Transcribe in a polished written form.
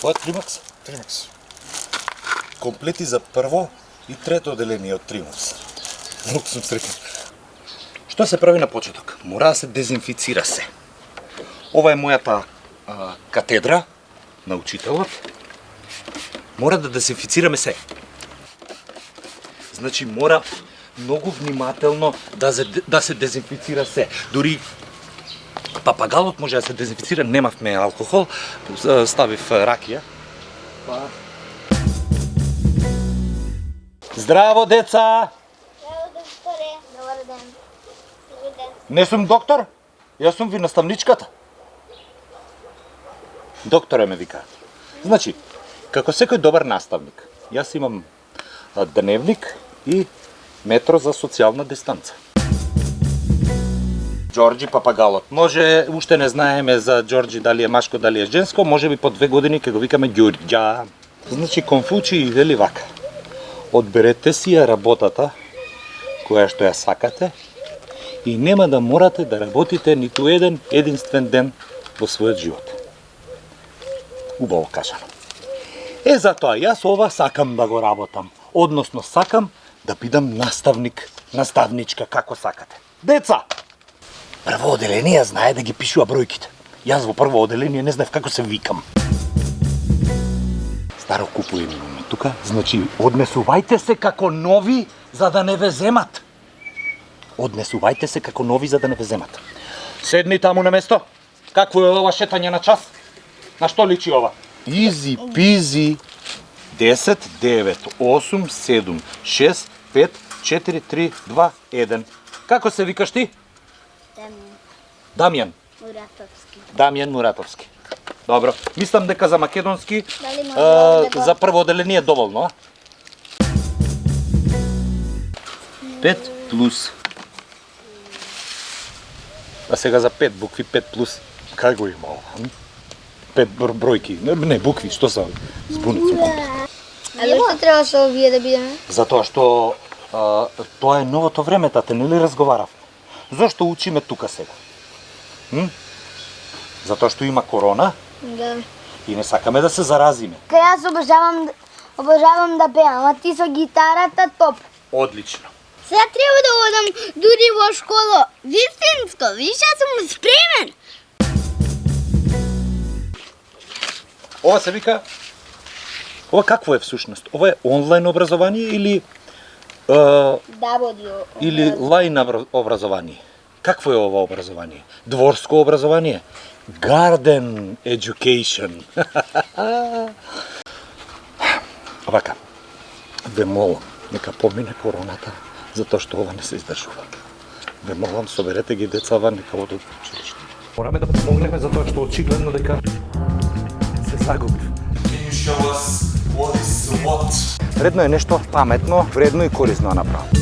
Ова е Тримакс. Тримакс. Комплети за прво и трето одделение од Тримакс. Многу сум среќен. Што се прави на почеток? Мора да се дезинфицира се. Ова е мојата катедра на учителот. Мора да дезинфицираме се. Значи мора многу внимателно да се дезинфицира се. Дури папагалот може да се дезинфицира, немавме алкохол, ставив ракија. Здраво, деца! Здраво, докторе. Добар ден. Добар ден. Не сум доктор, јас сум ви наставничката. Докторе ме викаат. Значи, како секој добар наставник, јас имам дневник и метро за социјална дистанца. Џорџи папагалот. Може, уште не знаеме за Џорџи дали е машко, дали е женско, може би по 2 години ќе го викаме Ѓурѓа. Значи, Конфуци вели вака. Одберете си ја работата која што ја сакате и нема да морате да работите ниту еден единствен ден во својот живот. Убаво кажано. Затоа јас ова сакам да го работам, односно сакам да бидам наставник, наставничка, како сакате. Деца! Прво одделение знае да ги пишува бројките. Јас во прво одделение не знаев како се викам. Старо купује имаме тука, значи однесувајте се како нови за да не ве земат. Однесувајте се како нови за да не ве земат. Седни таму на место. Какво е ова шетање на час? На што личи ова? Изи пизи. 10, 9, 8, 7, 6, 5, 4, 3, 2, 1. Како се викаш ти? Дамјан. Муратовски. Дамјан Муратовски. Добро. Мислам дека за македонски Дали може да го... за прво одделение е доволно, а? 5 плюс. А сега за 5 букви 5 плюс. Как го има ова? 5 бројки. Не, букви, што са? Збунет сум. А зашто треба со овие да бидеме? Затоа што тоа е новото време, тате, нели разговаравме? Зошто учиме тука сега? Затоа што има корона Да. и не сакаме да се заразиме. Јас обожавам да пеам, а ти со гитарата топ. Одлично. Сега треба да одам дури во школа. Вистинско, виж, јас сум спремен. Ова се вика... Ова какво е всушност? Ова е онлайн образование или Да, водио. или лайн образование? Какво е ова образование? Дворско образование? Garden education. Вака, ве молам, нека помине короната, затоа што ова не се издржува. Ве молам, соберете ги децава, нека одат во училиште. Мораме да помогнеме затоа што очигледно дека се загубив. Can you show us what is what? Вредно е нешто паметно, вредно и корисно да направи.